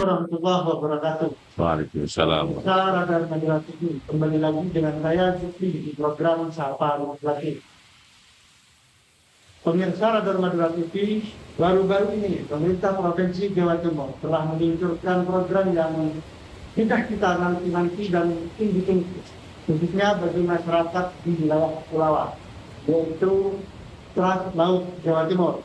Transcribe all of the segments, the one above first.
warahmatullahi wabarakatuh. Waalaikumsalam. Pemirsa Radar Madura TV, kembali lagi dengan saya Jupri di program Sapa Laki. Pemirsa Radar Madura TV, baru-baru ini pemerintah Provinsi Jawa Timur telah meluncurkan program yang sudah kita nanti dan ditunggu, khususnya bagi masyarakat di wilayah kepulauan, yaitu Trans Laut Jawa Timur.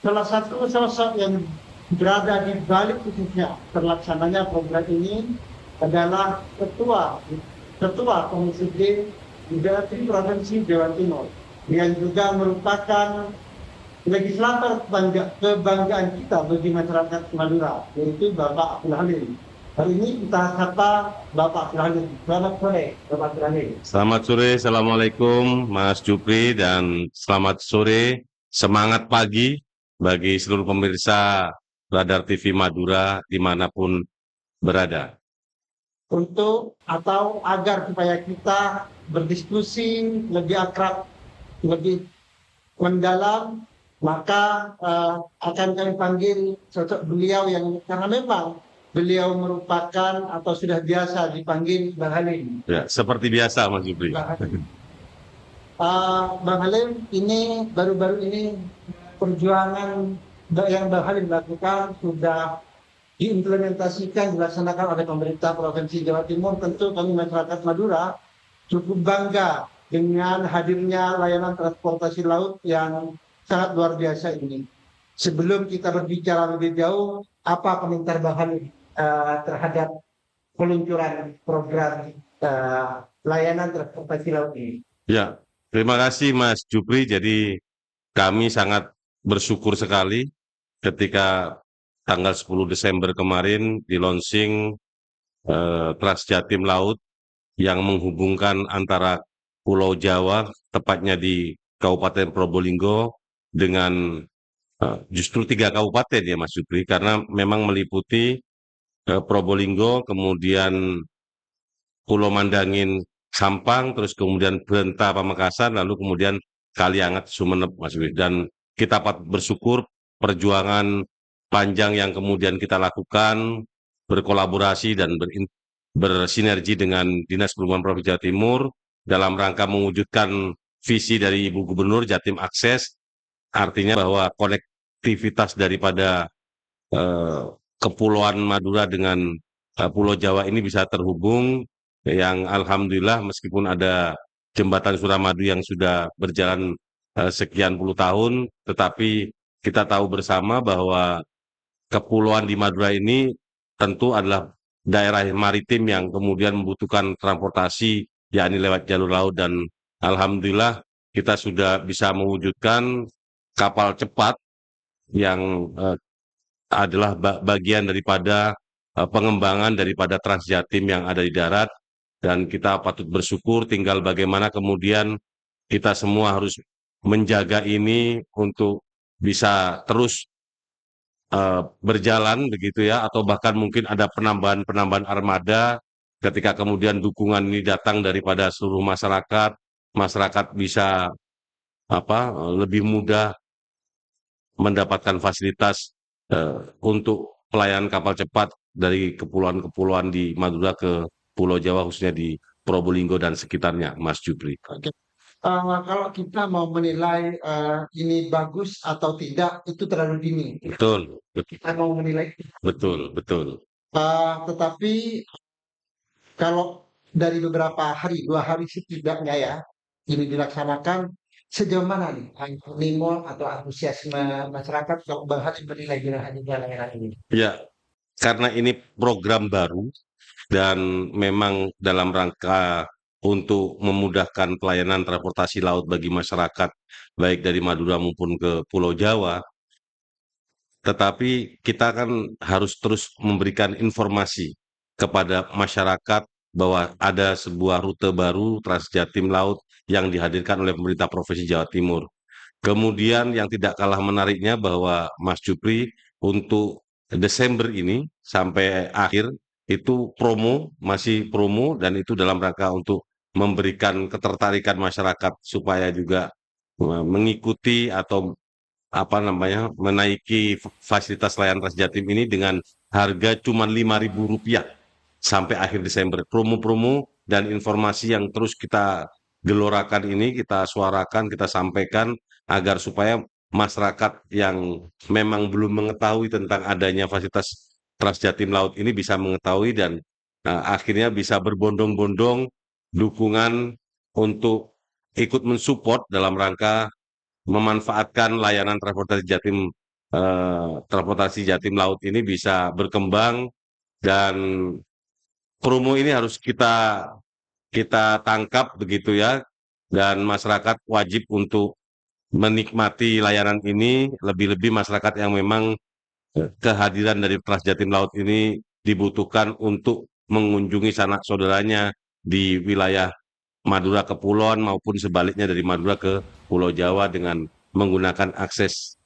Salah satu sosok yang berada di balik khususnya terlaksananya program ini adalah Ketua Komisi D di Provinsi Jawa Timur, yang juga merupakan legislator kebanggaan kita bagi masyarakat Madura, yaitu Bapak Abdul Halim. Hari ini kita sapa Bapak Abdul Halim. Selamat sore, Bapak Abdul Halim. Selamat sore, Assalamualaikum Mas Jupri, dan selamat sore, semangat pagi bagi seluruh pemirsa Radar TV Madura dimanapun berada. Agar supaya kita berdiskusi lebih akrab, lebih mendalam, maka akan kami panggil sosok beliau yang karena memang beliau merupakan atau sudah biasa dipanggil Bang Halim. Ya, seperti biasa Mas Jupri. Bang Halim, ini baru-baru ini perjuangan yang Bang Halim lakukan sudah diimplementasikan, dilaksanakan oleh pemerintah Provinsi Jawa Timur. Tentu kami masyarakat Madura cukup bangga dengan hadirnya layanan transportasi laut yang sangat luar biasa ini. Sebelum kita berbicara lebih jauh, apa komentar Bang Halim terhadap peluncuran program layanan transportasi laut ini? Ya, terima kasih Mas Jupri. Jadi kami sangat bersyukur sekali ketika tanggal 10 Desember kemarin di launching Trans Jatim Laut yang menghubungkan antara Pulau Jawa, tepatnya di Kabupaten Probolinggo, dengan justru 3 kabupaten ya Mas Jupri, karena memang meliputi Probolinggo, kemudian Pulau Mandangin, Sampang, terus kemudian Brenta, Pamekasan, lalu kemudian Kaliangat, Sumeneb, Mas Jupri. Dan kita patut bersyukur perjuangan panjang yang kemudian kita lakukan, berkolaborasi dan bersinergi dengan Dinas Perhubungan Provinsi Jawa Timur dalam rangka mewujudkan visi dari Ibu Gubernur Jatim Akses, artinya bahwa konektivitas daripada Kepulauan Madura dengan Pulau Jawa ini bisa terhubung, yang alhamdulillah meskipun ada jembatan Suramadu yang sudah berjalan sekian puluh tahun, tetapi kita tahu bersama bahwa kepulauan di Madura ini tentu adalah daerah maritim yang kemudian membutuhkan transportasi, yakni lewat jalur laut, dan alhamdulillah kita sudah bisa mewujudkan kapal cepat yang adalah bagian daripada pengembangan daripada Transjatim yang ada di darat, dan kita patut bersyukur. Tinggal bagaimana kemudian kita semua harus menjaga ini untuk bisa terus berjalan begitu ya, atau bahkan mungkin ada penambahan armada ketika kemudian dukungan ini datang daripada seluruh masyarakat bisa lebih mudah mendapatkan fasilitas untuk pelayanan kapal cepat dari kepulauan-kepulauan di Madura ke Pulau Jawa, khususnya di Probolinggo dan sekitarnya, Mas Jupri. Oke. Kalau kita mau menilai ini bagus atau tidak, itu terlalu dini. Betul. Kita mau menilai. Betul. Tetapi kalau dari beberapa hari, 2 hari setidaknya ya, ini dilaksanakan, sejauh mana nih animo atau antusiasme masyarakat kalau Bang Halim menilai dengan layanan ini? Ya, karena ini program baru dan memang dalam rangka untuk memudahkan pelayanan transportasi laut bagi masyarakat, baik dari Madura maupun ke Pulau Jawa, tetapi kita kan harus terus memberikan informasi kepada masyarakat bahwa ada sebuah rute baru Trans Jatim Laut yang dihadirkan oleh pemerintah Provinsi Jawa Timur. Kemudian yang tidak kalah menariknya bahwa Mas Jupri, untuk Desember ini sampai akhir itu masih promo, dan itu dalam rangka untuk memberikan ketertarikan masyarakat supaya juga mengikuti atau apa namanya, menaiki fasilitas layanan Transjatim ini dengan harga cuma Rp5.000 sampai akhir Desember. Promo-promo dan informasi yang terus kita gelorakan ini, kita suarakan, kita sampaikan agar supaya masyarakat yang memang belum mengetahui tentang adanya fasilitas Transjatim Laut ini bisa mengetahui dan akhirnya bisa berbondong-bondong dukungan untuk ikut mensupport dalam rangka memanfaatkan layanan transportasi Jatim Laut ini bisa berkembang dan promo ini harus kita kita tangkap begitu ya dan masyarakat wajib untuk menikmati layanan ini lebih-lebih masyarakat yang memang kehadiran dari Transjatim Laut ini dibutuhkan untuk mengunjungi sanak saudaranya di wilayah Madura Kepulauan maupun sebaliknya dari Madura ke Pulau Jawa dengan menggunakan akses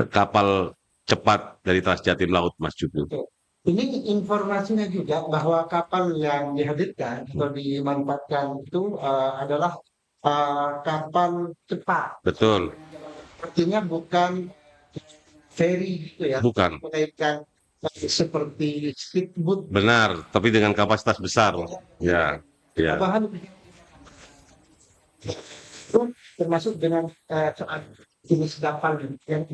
kapal cepat dari Transjatim Laut, Mas Jupri. Oke. Ini informasinya juga bahwa kapal yang dihadirkan atau dimanfaatkan itu adalah kapal cepat. Betul, Artinya bukan ferry gitu ya, bukan. melainkan seperti speedboat. Benar, tapi dengan kapasitas besar. Ya, ya. Bahan itu termasuk dengan soal jenis kapal yang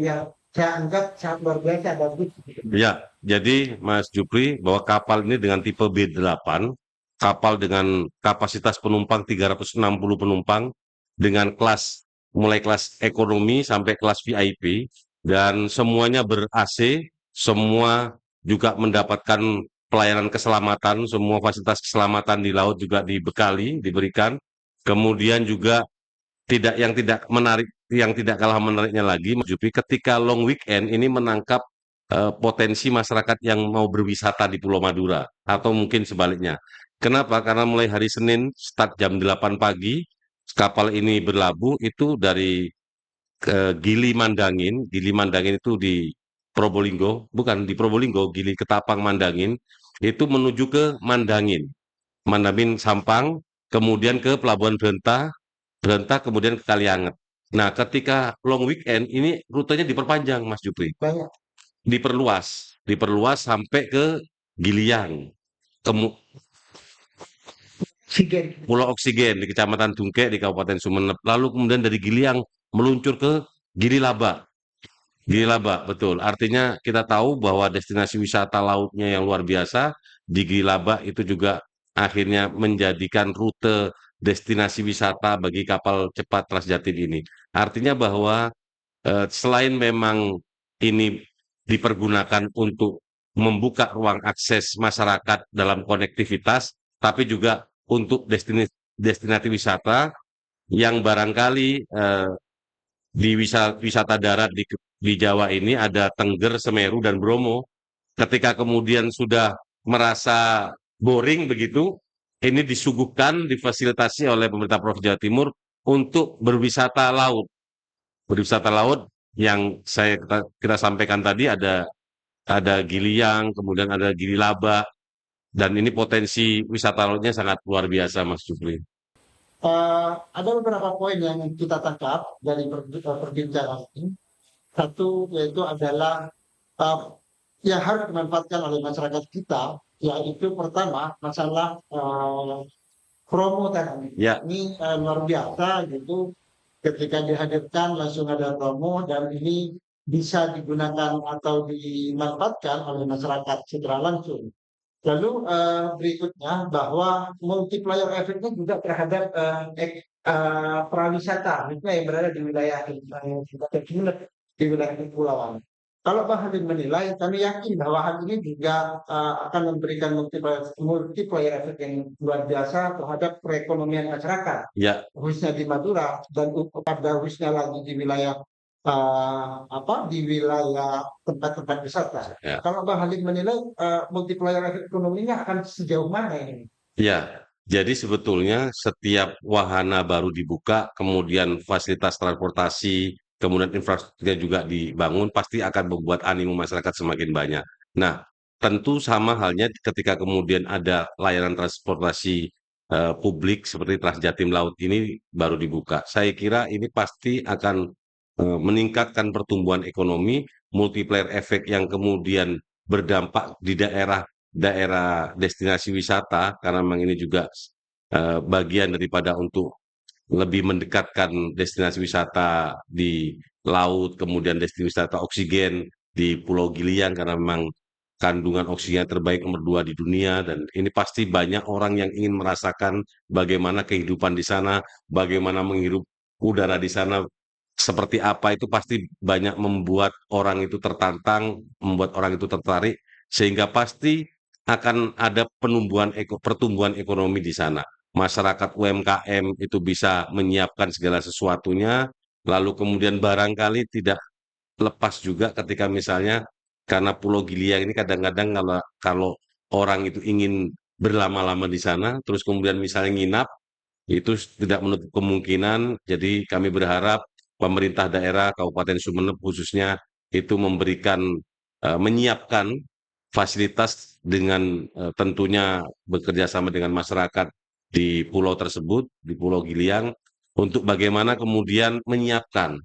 saya anggap sangat luar biasa bagus. Ya, jadi Mas Jupri bahwa kapal ini dengan tipe B8, kapal dengan kapasitas penumpang 360 penumpang dengan kelas mulai kelas ekonomi sampai kelas VIP dan semuanya ber-AC, semua juga mendapatkan pelayanan keselamatan, semua fasilitas keselamatan di laut juga dibekali, diberikan. Kemudian juga tidak menarik, yang tidak kalah menariknya lagi, Mas Jupri, ketika long weekend ini menangkap potensi masyarakat yang mau berwisata di Pulau Madura atau mungkin sebaliknya. Kenapa? Karena mulai hari Senin start jam 8 pagi kapal ini berlabuh itu dari Gili Mandangin. Gili Mandangin itu di Probolinggo, bukan di Probolinggo, Gili Ketapang Mandangin itu menuju ke Mandangin. Mandangin Sampang, kemudian ke Pelabuhan Brenta, Brenta kemudian ke Kalianget. Nah, ketika long weekend ini rutenya diperpanjang, Mas Jupri. Banyak Diperluas sampai ke Giliang, ke oksigen. Pulau Oksigen di Kecamatan Dungkek di Kabupaten Sumeneb. Lalu kemudian dari Giliang meluncur ke Gililaba. Gililaba, betul. Artinya kita tahu bahwa destinasi wisata lautnya yang luar biasa di Gililaba itu juga akhirnya menjadikan rute destinasi wisata bagi kapal cepat Transjatim ini. Artinya bahwa selain memang ini dipergunakan untuk membuka ruang akses masyarakat dalam konektivitas, tapi juga untuk destinasi wisata yang barangkali di wisata darat di Jawa ini ada Tengger, Semeru, dan Bromo. Ketika kemudian sudah merasa boring begitu, ini disuguhkan, difasilitasi oleh pemerintah Provinsi Jawa Timur untuk berwisata laut. Berwisata laut yang kita sampaikan tadi ada Giliang, kemudian ada Gililaba, dan ini potensi wisata lautnya sangat luar biasa, Mas Jupri. Ada beberapa poin yang kita tangkap dari perbincangan ini. Satu yaitu adalah uh, yang harus dimanfaatkan oleh masyarakat kita, yaitu pertama masalah promo tadi. Ya, Ini luar biasa gitu. Ketika dihadirkan langsung ada promo dan ini bisa digunakan atau dimanfaatkan oleh masyarakat secara langsung. Lalu berikutnya bahwa multiplier efeknya juga terhadap prawisata, misalnya yang berada di wilayah di wilayah kepulauan. Kalau Bang Halim menilai, kami yakin bahwa hal ini juga akan memberikan multiplier efek yang luar biasa terhadap perekonomian masyarakat, ya, khususnya di Madura dan pada khususnya lagi di wilayah di wilayah tempat-tempat wisata. ya. Kalau Bang Halim menilai multiplier efek ekonominya akan sejauh mana ini? Ya, jadi sebetulnya setiap wahana baru dibuka, kemudian fasilitas transportasi, kemudian infrastrukturnya juga dibangun, pasti akan membuat animo masyarakat semakin banyak. Nah, tentu sama halnya ketika kemudian ada layanan transportasi publik seperti Transjatim Laut ini baru dibuka. Saya kira ini pasti akan meningkatkan pertumbuhan ekonomi, multiplier efek yang kemudian berdampak di daerah destinasi wisata, karena memang ini juga bagian daripada untuk lebih mendekatkan destinasi wisata di laut, kemudian destinasi wisata oksigen di Pulau Giliang, karena memang kandungan oksigen terbaik nomor 2 di dunia, dan ini pasti banyak orang yang ingin merasakan bagaimana kehidupan di sana, bagaimana menghirup udara di sana, seperti apa itu pasti banyak membuat orang itu tertantang, membuat orang itu tertarik, sehingga pasti akan ada pertumbuhan ekonomi di sana. Masyarakat UMKM itu bisa menyiapkan segala sesuatunya, lalu kemudian barangkali tidak lepas juga ketika misalnya karena Pulau Giliang ini kadang-kadang kalau orang itu ingin berlama-lama di sana, terus kemudian misalnya nginap, itu tidak menutup kemungkinan. Jadi kami berharap pemerintah daerah Kabupaten Sumeneb khususnya itu menyiapkan fasilitas dengan tentunya bekerja sama dengan masyarakat di pulau tersebut, di Pulau Giliang, untuk bagaimana kemudian menyiapkan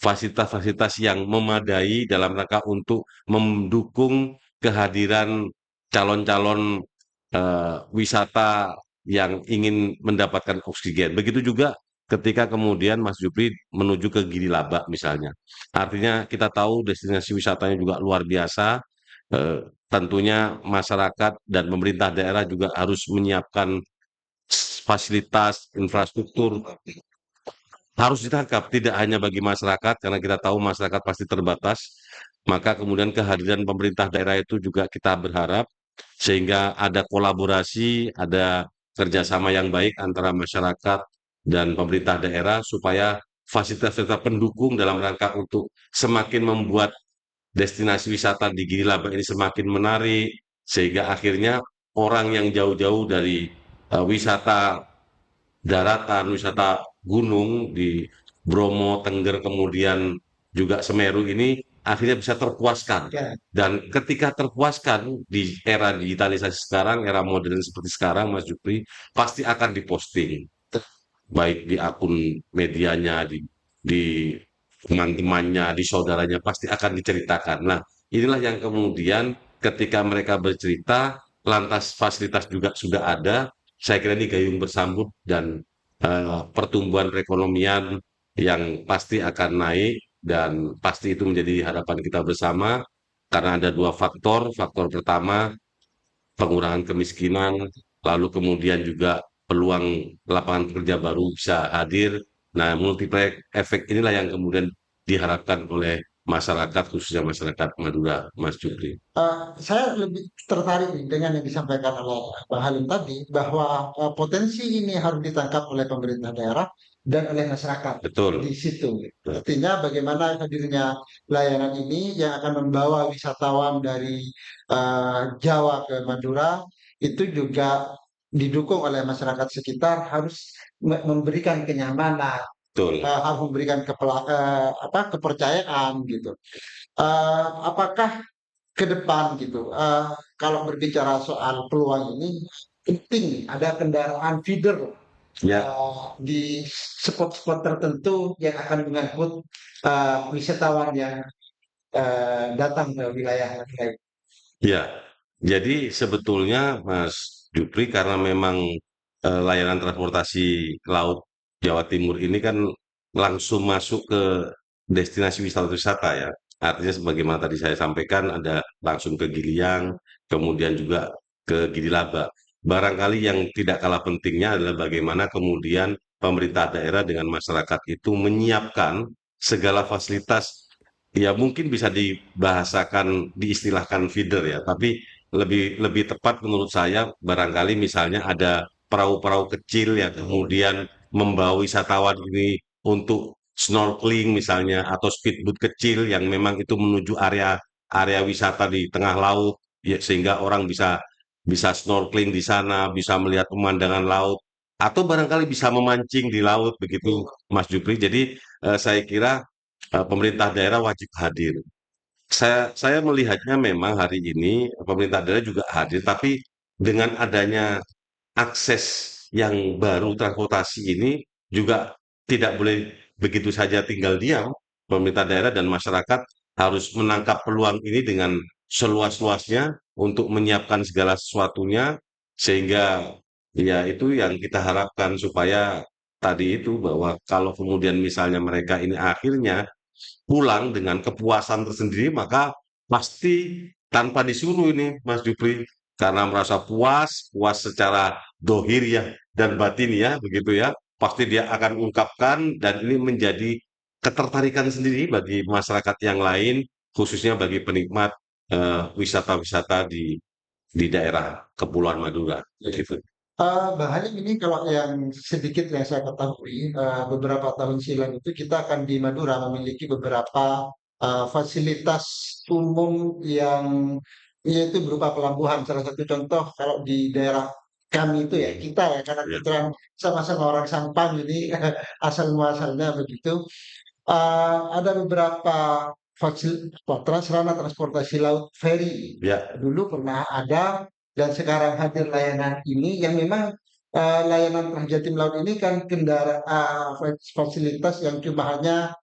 fasilitas-fasilitas yang memadai dalam rangka untuk mendukung kehadiran calon-calon wisata yang ingin mendapatkan oksigen. Begitu juga ketika kemudian Mas Jupri menuju ke Gili Labak misalnya. Artinya kita tahu destinasi wisatanya juga luar biasa. Tentunya masyarakat dan pemerintah daerah juga harus menyiapkan fasilitas infrastruktur, harus ditangkap tidak hanya bagi masyarakat, karena kita tahu masyarakat pasti terbatas, maka kemudian kehadiran pemerintah daerah itu juga kita berharap sehingga ada kolaborasi, ada kerjasama yang baik antara masyarakat dan pemerintah daerah supaya fasilitas-fasilitas pendukung dalam rangka untuk semakin membuat destinasi wisata di Gili Labak ini semakin menarik, sehingga akhirnya orang yang jauh-jauh dari wisata daratan, wisata gunung di Bromo, Tengger, kemudian juga Semeru ini akhirnya bisa terpuaskan. Ya. Dan ketika terpuaskan di era digitalisasi sekarang, era modern seperti sekarang, Mas Jupri, pasti akan diposting. Baik di akun medianya, di teman-temannya, di saudaranya, pasti akan diceritakan. Nah, inilah yang kemudian ketika mereka bercerita, lantas fasilitas juga sudah ada, saya kira ini gayung bersambut dan pertumbuhan perekonomian yang pasti akan naik dan pasti itu menjadi harapan kita bersama karena ada dua faktor. Faktor pertama pengurangan kemiskinan, lalu kemudian juga peluang lapangan kerja baru bisa hadir. Nah, multiplier efek inilah yang kemudian diharapkan oleh masyarakat, khususnya masyarakat Madura, Mas Jupri. Saya lebih tertarik nih dengan yang disampaikan oleh Bang Halim tadi bahwa potensi ini harus ditangkap oleh pemerintah daerah dan oleh masyarakat Betul. di situ. Artinya bagaimana hadirnya layanan ini yang akan membawa wisatawan dari Jawa ke Madura itu juga didukung oleh masyarakat sekitar harus memberikan kenyamanan, Betul. harus memberikan kepercayaan gitu. Apakah ke depan gitu. Kalau berbicara soal peluang ini penting ada kendaraan feeder Ya, di spot-spot tertentu yang akan mengangkut wisatawan yang datang ke wilayah lain. ya. Jadi sebetulnya Mas Jupri karena memang layanan transportasi laut Jawa Timur ini kan langsung masuk ke destinasi wisata-wisata ya. Artinya sebagaimana tadi saya sampaikan ada langsung ke Giliang, kemudian juga ke Gili Labak. Barangkali yang tidak kalah pentingnya adalah bagaimana kemudian pemerintah daerah dengan masyarakat itu menyiapkan segala fasilitas, ya mungkin bisa dibahasakan, diistilahkan feeder ya, tapi lebih lebih tepat menurut saya barangkali misalnya ada perahu-perahu kecil yang kemudian membawa wisatawan ini untuk snorkeling misalnya atau speedboat kecil yang memang itu menuju area area wisata di tengah laut ya, sehingga orang bisa bisa snorkeling di sana, bisa melihat pemandangan laut atau barangkali bisa memancing di laut begitu Mas Jupri. Jadi saya kira pemerintah daerah wajib hadir. Saya melihatnya memang hari ini pemerintah daerah juga hadir, tapi dengan adanya akses yang baru transportasi ini juga tidak boleh begitu saja tinggal diam. pemerintah daerah dan masyarakat harus menangkap peluang ini dengan seluas-luasnya untuk menyiapkan segala sesuatunya, sehingga ya itu yang kita harapkan supaya tadi itu bahwa kalau kemudian misalnya mereka ini akhirnya pulang dengan kepuasan tersendiri, maka pasti tanpa disuruh ini Mas Jupri, karena merasa puas, puas secara dohir ya dan batin ya, begitu ya, pasti dia akan ungkapkan dan ini menjadi ketertarikan sendiri bagi masyarakat yang lain, khususnya bagi penikmat wisata-wisata di daerah Kepulauan Madura. Gitu. Bang Halim, ini kalau yang sedikit yang saya ketahui, beberapa tahun silam itu kita akan di Madura memiliki beberapa fasilitas umum yang yaitu berupa pelabuhan. Salah satu contoh kalau di daerah kami itu ya kita ya karena Ya, kebetulan sama-sama orang Sampang jadi asal muasalnya begitu. Ada beberapa sarana transportasi laut feri. ya, Dulu pernah ada dan sekarang hadir layanan ini yang memang layanan Trans Laut ini kan fasilitas yang cuma hanya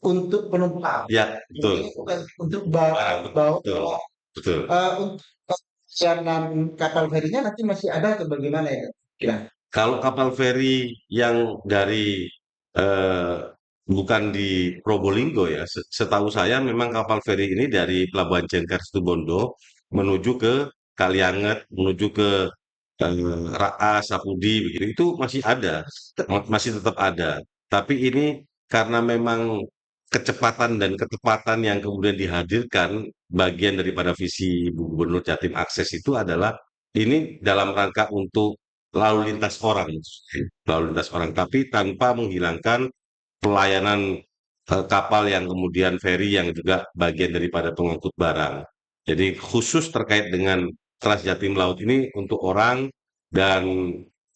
untuk penumpang. ya, Jadi betul. bukan untuk Ah, bawa betul, betul. untuk layanan kapal ferinya nanti masih ada atau bagaimana ya? Kira. Kalau kapal feri yang dari eh, bukan di Probolinggo ya, setahu saya memang kapal feri ini dari Pelabuhan Jangkar Situbondo menuju ke Kalianget, menuju ke Raas, Sapudi, begitu itu masih ada, masih tetap ada. Tapi ini karena memang kecepatan dan ketepatan yang kemudian dihadirkan bagian daripada visi Bu Gubernur Jatim Akses itu adalah ini dalam rangka untuk lalu lintas orang, tapi tanpa menghilangkan pelayanan kapal yang kemudian feri yang juga bagian daripada pengangkut barang. Jadi khusus terkait dengan Trans Jatim Laut ini untuk orang dan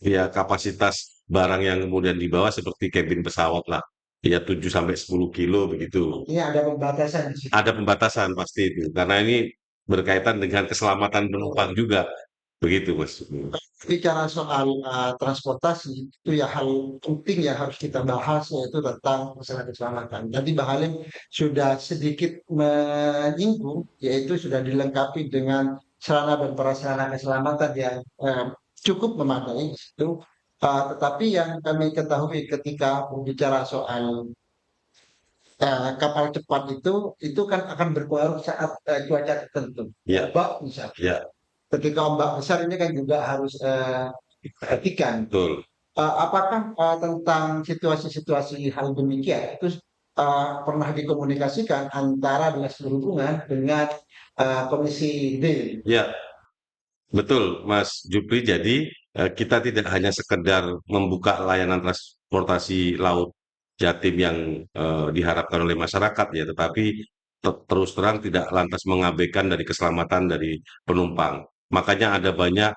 ya kapasitas barang yang kemudian dibawa seperti kabin pesawat lah. Ya 7 sampai 10 kilo begitu. Ini ada pembatasan di situ. Ada pembatasan pasti itu karena ini berkaitan dengan keselamatan penumpang juga. Begitu, Mas. Bicara soal transportasi itu ya hal penting yang harus kita bahas yaitu tentang masalah keselamatan. Tadi Bang Halim sudah sedikit menyinggung yaitu sudah dilengkapi dengan sarana dan prasarana keselamatan yang cukup memadai itu. Tetapi yang kami ketahui ketika berbicara soal kapal cepat itu kan akan berpengaruh saat cuaca tertentu. Ya, Ombak misalnya. ya, Ketika ombak besar ini kan juga harus diperhatikan. betul. Apakah tentang situasi-situasi hal demikian itu pernah dikomunikasikan antara Dinas Perhubungan dengan Komisi D? Ya, betul, Mas Jupri. Jadi kita tidak hanya sekedar membuka layanan transportasi laut Jatim yang diharapkan oleh masyarakat ya, tetapi terus terang tidak lantas mengabaikan dari keselamatan dari penumpang. Makanya ada banyak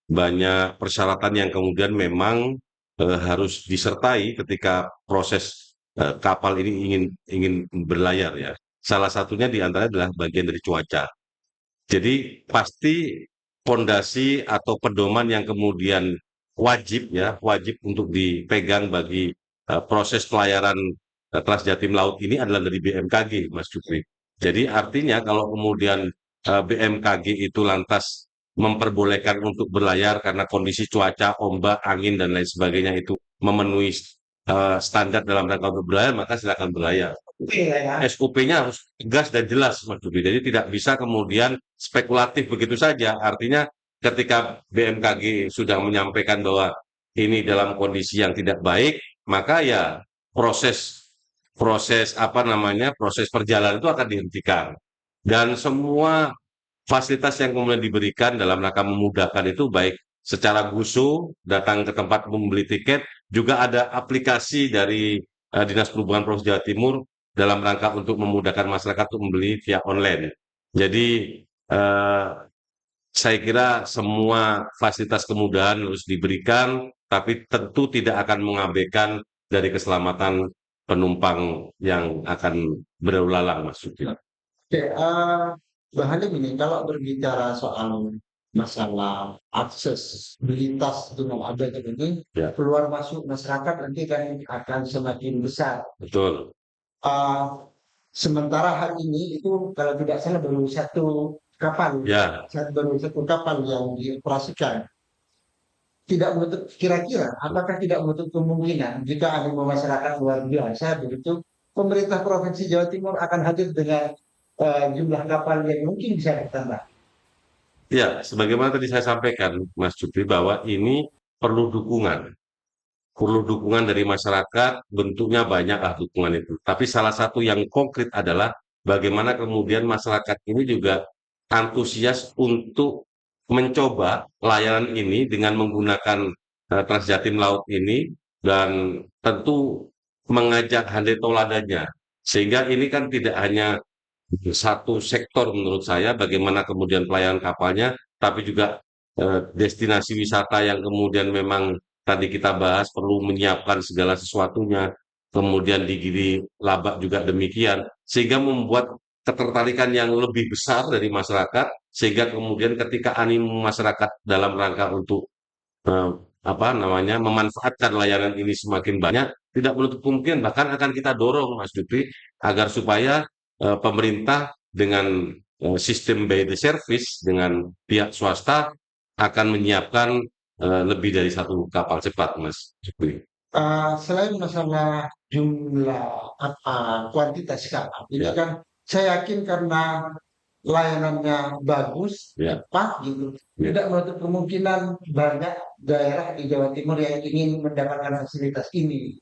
banyak persyaratan yang kemudian memang harus disertai ketika proses kapal ini ingin berlayar ya. Salah satunya di antara adalah bagian dari cuaca. Jadi pasti pondasi atau pedoman yang kemudian wajib ya, wajib untuk dipegang bagi proses pelayaran Trans Jatim Laut ini adalah dari BMKG, Mas Jupri. Jadi artinya kalau kemudian BMKG itu lantas memperbolehkan untuk berlayar karena kondisi cuaca, ombak, angin dan lain sebagainya itu memenuhi standar dalam rangka untuk berlayar, maka silakan berlayar. Iya ya. SOP-nya harus tegas dan jelas, Mas Budi. Jadi tidak bisa kemudian spekulatif begitu saja. Artinya ketika BMKG sudah menyampaikan bahwa ini dalam kondisi yang tidak baik, maka ya proses proses apa namanya proses perjalanan itu akan dihentikan. Dan semua fasilitas yang kemudian diberikan dalam rangka memudahkan itu baik secara gusu datang ke tempat membeli tiket, juga ada aplikasi dari Dinas Perhubungan Provinsi Jawa Timur dalam rangka untuk memudahkan masyarakat untuk membeli via online. Jadi eh, saya kira semua fasilitas kemudahan harus diberikan, tapi tentu tidak akan mengabaikan dari keselamatan penumpang yang akan berlalu lalang, Mas Suki. Oke, Bang Halim ini kalau berbicara soal masalah akses lintas dengan adanya ini Ya, keluar masuk masyarakat nanti kan akan semakin besar. betul. Uh, sementara hari ini itu kalau tidak salah baru satu kapal, Ya, baru satu kapal yang dioperasikan. Tidak menutup kira-kira apakah tidak menutup kemungkinan jika animo masyarakat luar biasa begitu pemerintah provinsi Jawa Timur akan hadir dengan jumlah kapal yang mungkin bisa bertambah. ya, sebagaimana tadi saya sampaikan, Mas Jupri, bahwa ini perlu dukungan. Perlu dukungan dari masyarakat, bentuknya banyak lah dukungan itu. Tapi salah satu yang konkret adalah bagaimana kemudian masyarakat ini juga antusias untuk mencoba layanan ini dengan menggunakan Transjatim Laut ini dan tentu mengajak handai toladannya. Sehingga ini kan tidak hanya satu sektor menurut saya bagaimana kemudian pelayanan kapalnya, tapi juga destinasi wisata yang kemudian memang tadi kita bahas perlu menyiapkan segala sesuatunya, kemudian di Gili Labak juga demikian, sehingga membuat ketertarikan yang lebih besar dari masyarakat, sehingga kemudian ketika animo masyarakat dalam rangka untuk eh, apa namanya memanfaatkan layanan ini semakin banyak, tidak menutup kemungkinan bahkan akan kita dorong Mas Dutri agar supaya pemerintah dengan sistem by the service dengan pihak swasta akan menyiapkan lebih dari satu kapal cepat, Mas Dutri. Selain masalah jumlah kuantitas kapal, ini Ya, kan saya yakin karena layanannya bagus, ya, cepat gitu. ya, Tidak menutup kemungkinan banyak daerah di Jawa Timur yang ingin mendapatkan fasilitas ini.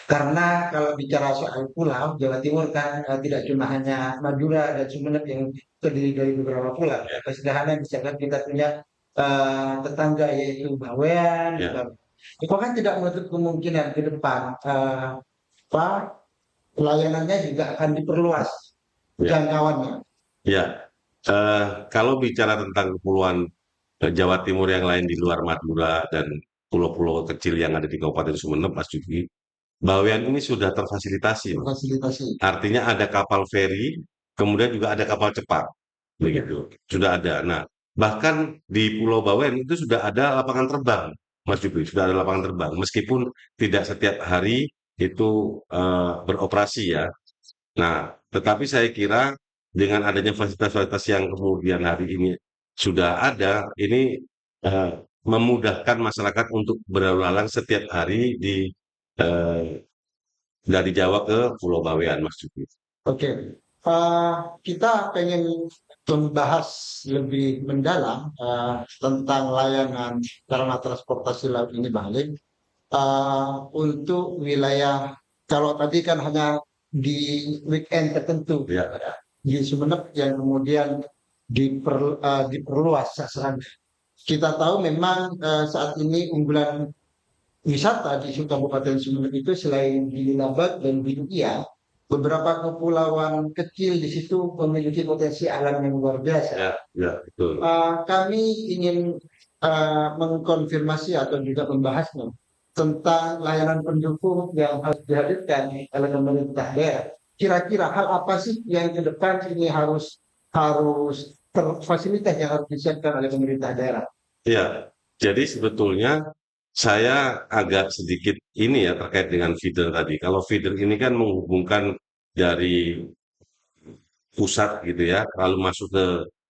Karena kalau bicara soal pulau, Jawa Timur kan tidak cuma hanya Madura dan Sumeneb yang terdiri dari beberapa pulau. ya, Sederhana misalkan kita punya tetangga yaitu Bawean, ya, itu kan tidak menutup kemungkinan ke depan apa layanannya juga akan diperluas ya, jangkauannya. ya. Kalau bicara tentang kepulauan Jawa Timur yang lain di luar Madura dan pulau-pulau kecil yang ada di Kabupaten Sumeneb, Mas Juki, Bawean ini sudah terfasilitasi, Mas. Fasilitasi. Artinya ada kapal feri, kemudian juga ada kapal cepat, begitu. Sudah ada. Nah, bahkan di Pulau Bawean itu sudah ada lapangan terbang, Mas Jupri, sudah ada lapangan terbang. Meskipun tidak setiap hari itu beroperasi ya. Nah, tetapi saya kira dengan adanya fasilitas-fasilitas yang kemudian hari ini sudah ada, ini eh, memudahkan masyarakat untuk berlalu lalang setiap hari di eh, dari Jawa ke Pulau Bawean, Mas Juki. Oke. Kita pengen membahas lebih mendalam tentang layanan sarana transportasi laut ini Bang Halim. Untuk wilayah kalau tadi kan hanya di weekend tertentu Ya, di Sumeneb yang kemudian diperluas sasaran. Kita tahu memang saat ini unggulan wisata di Kabupaten Sumeneb itu selain Gili Labak dan Gili Iya, beberapa kepulauan kecil di situ memiliki potensi alam yang luar biasa. ya, ya, betul. Kami ingin mengkonfirmasi atau juga membahasnya tentang layanan pendukung yang harus dihadirkan oleh pemerintah daerah. Kira-kira hal apa sih yang ke depan ini harus fasilitas yang harus disiapkan oleh pemerintah daerah? Ya, jadi sebetulnya saya agak sedikit ini ya terkait dengan feeder tadi. Kalau feeder ini kan menghubungkan dari pusat gitu ya, lalu masuk ke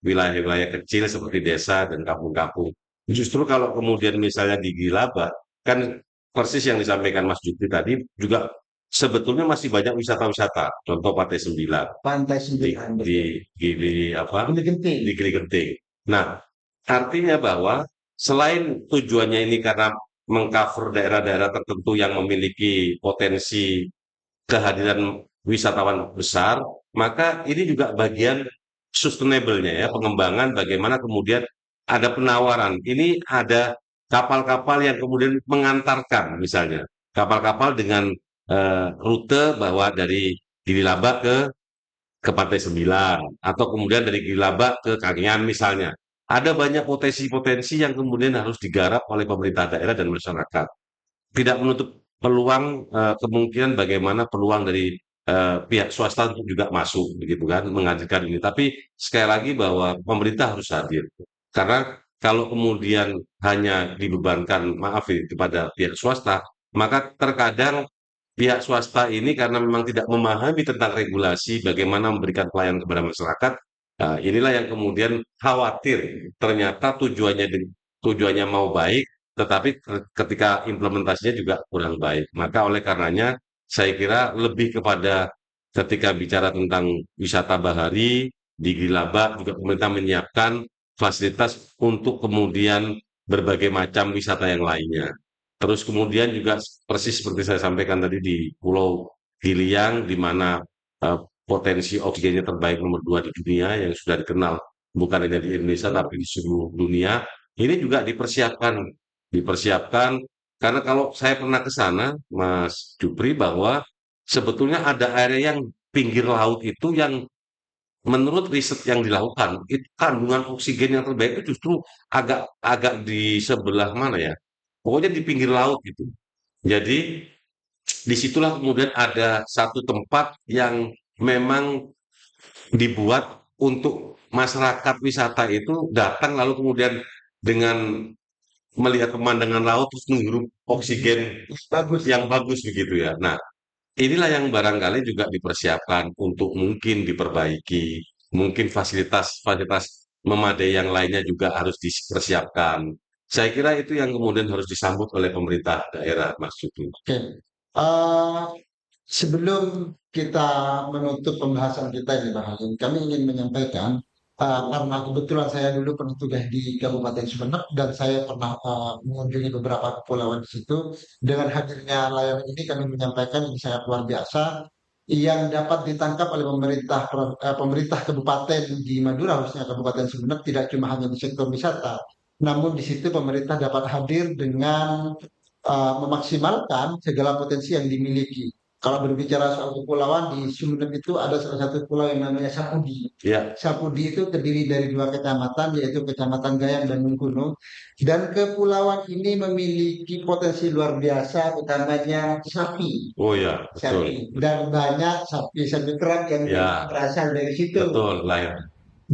wilayah-wilayah kecil seperti desa dan kampung-kampung. Justru kalau kemudian misalnya di Gilaba, kan persis yang disampaikan Mas Jupri tadi juga sebetulnya masih banyak wisata-wisata. Contoh Pantai Sembilan Pantai di Sembilan, di Gili apa ini penting. di Gili Genting. Nah, artinya bahwa selain tujuannya ini karena mengcover daerah-daerah tertentu yang memiliki potensi kehadiran wisatawan besar, maka ini juga bagian sustainable-nya ya, pengembangan bagaimana kemudian ada penawaran. Ini ada kapal-kapal yang kemudian mengantarkan misalnya, kapal-kapal dengan rute bahwa dari Gililabak ke Pantai Sembilan atau kemudian dari Gililabak ke Kangean misalnya. Ada banyak potensi-potensi yang kemudian harus digarap oleh pemerintah daerah dan masyarakat. Tidak menutup peluang kemungkinan bagaimana peluang dari pihak swasta untuk juga masuk begitu kan menghadirkan ini. Tapi sekali lagi bahwa pemerintah harus hadir. Karena kalau kemudian hanya dibebankan maaf ya, kepada pihak swasta, maka terkadang pihak swasta ini karena memang tidak memahami tentang regulasi bagaimana memberikan pelayanan kepada masyarakat. Nah, inilah yang kemudian khawatir ternyata tujuannya mau baik, tetapi ketika implementasinya juga kurang baik. Maka oleh karenanya saya kira lebih kepada ketika bicara tentang wisata bahari di Gilabak juga pemerintah menyiapkan fasilitas untuk kemudian berbagai macam wisata yang lainnya. Terus kemudian juga persis seperti saya sampaikan tadi di Pulau Giliang, di mana potensi oksigennya terbaik nomor 2 di dunia yang sudah dikenal bukan hanya di Indonesia tapi di seluruh dunia. Ini juga dipersiapkan karena kalau saya pernah ke sana, Mas Jupri, bahwa sebetulnya ada area yang pinggir laut itu yang menurut riset yang dilakukan, itu kandungan oksigen yang terbaik itu justru agak agak di sebelah mana ya? Pokoknya di pinggir laut gitu. Jadi disitulah kemudian ada satu tempat yang memang dibuat untuk masyarakat wisata itu datang lalu kemudian dengan melihat pemandangan laut terus menghirup oksigen Bagus. yang bagus begitu ya. Nah, inilah yang barangkali juga dipersiapkan untuk mungkin diperbaiki, mungkin fasilitas-fasilitas memadai yang lainnya juga harus dipersiapkan. Saya kira itu yang kemudian harus disambut oleh pemerintah daerah, Mas Yuki. Oke. Eh, Sebelum kita menutup pembahasan kita ini, Bang Halim, kami ingin menyampaikan, karena kebetulan saya dulu pernah tugas di Kabupaten Sumeneb dan saya pernah mengunjungi beberapa kepulauan di situ. Dengan hadirnya layanan ini kami menyampaikan ini sangat luar biasa yang dapat ditangkap oleh pemerintah kabupaten di Madura, khususnya Kabupaten Sumeneb, tidak cuma hanya di sektor wisata, namun di situ pemerintah dapat hadir dengan memaksimalkan segala potensi yang dimiliki. Kalau berbicara soal kepulauan di Sumeneb itu ada salah satu pulau yang namanya Sapudi. Ya, Sapudi itu terdiri dari dua kecamatan yaitu Kecamatan Gayam dan Mengkuno. Dan kepulauan ini memiliki potensi luar biasa utamanya sapi. oh ya, betul. Sapi dan banyak sapi-sapi keren yang Ya, berasal dari situ. betul lah ya.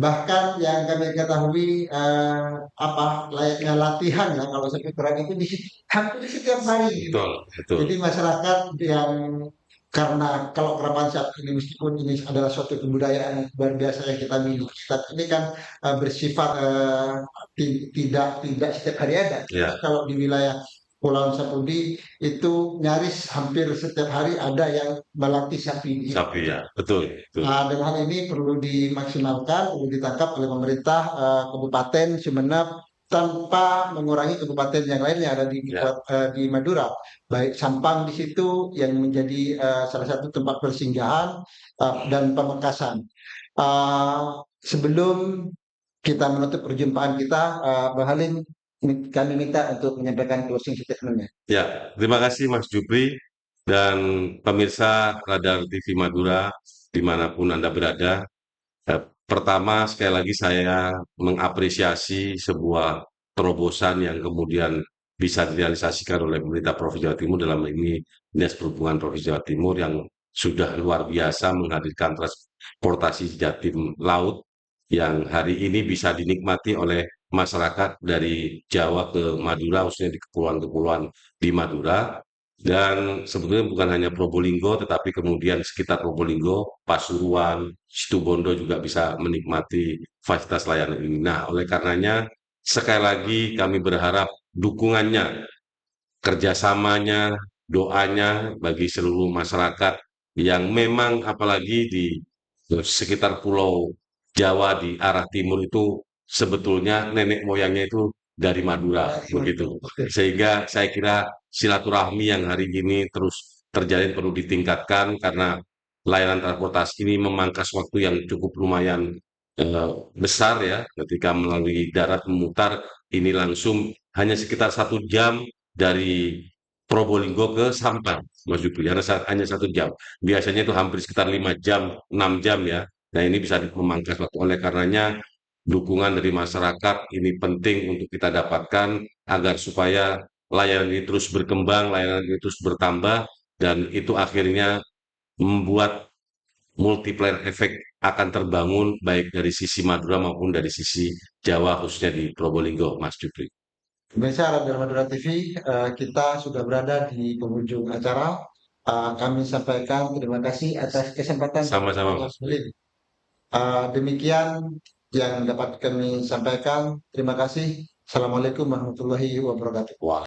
Bahkan yang kami ketahui apa layaknya latihan ya kalau sapi perang itu hampir setiap hari gitu. Betul, betul. Jadi masyarakat yang karena kalau kerapan sapi ini meskipun ini adalah suatu kebudayaan yang luar biasa yang kita miliki, tapi ini kan bersifat tidak setiap hari ada. Ya, Kalau di wilayah Pulau Sapudi itu nyaris hampir setiap hari ada yang melatih sapi. sapi ya, betul, betul. Nah, dengan hal ini perlu dimaksimalkan, perlu ditangkap oleh pemerintah Kabupaten Sumeneb tanpa mengurangi kabupaten yang lain yang ada Ya, di Madura. Baik Sampang di situ yang menjadi salah satu tempat persinggahan dan pamekasan. Sebelum kita menutup perjumpaan kita, Bang Halim, kami minta untuk menyampaikan closing statement-nya. ya. Terima kasih Mas Jupri dan pemirsa Radar TV Madura dimanapun Anda berada. Pertama, sekali lagi saya mengapresiasi sebuah terobosan yang kemudian bisa direalisasikan oleh pemerintah Provinsi Jawa Timur dalam ini Dinas Perhubungan Provinsi Jawa Timur yang sudah luar biasa menghadirkan transportasi jatim laut yang hari ini bisa dinikmati oleh masyarakat dari Jawa ke Madura, khususnya di kepulauan-kepulauan di Madura. Dan sebetulnya bukan hanya Probolinggo, tetapi kemudian sekitar Probolinggo, Pasuruan, Situbondo juga bisa menikmati fasilitas layanan ini. Nah, oleh karenanya, sekali lagi kami berharap dukungannya, kerjasamanya, doanya bagi seluruh masyarakat yang memang apalagi di sekitar Pulau Jawa di arah timur itu sebetulnya nenek moyangnya itu dari Madura begitu. Sehingga saya kira silaturahmi yang hari ini terus terjalin perlu ditingkatkan karena layanan transportasi ini memangkas waktu yang cukup lumayan besar ya ketika melalui darat memutar ini langsung hanya sekitar 1 jam dari Probolinggo ke Sampang, Mas Jupri, hanya 1 jam. Biasanya itu hampir sekitar 5 jam, 6 jam ya. Nah ini bisa memangkas waktu. Oleh karenanya dukungan dari masyarakat ini penting untuk kita dapatkan agar supaya layanan ini terus berkembang, layanan ini terus bertambah, dan itu akhirnya membuat multiplier efek akan terbangun baik dari sisi Madura maupun dari sisi Jawa khususnya di Probolinggo, Mas Jupri. Pemirsa Radar Madura TV, kita sudah berada di penghujung acara. kami sampaikan terima kasih atas kesempatan. Sama-sama, Mas. Demikian yang dapat kami sampaikan. Terima kasih. Assalamualaikum warahmatullahi wabarakatuh.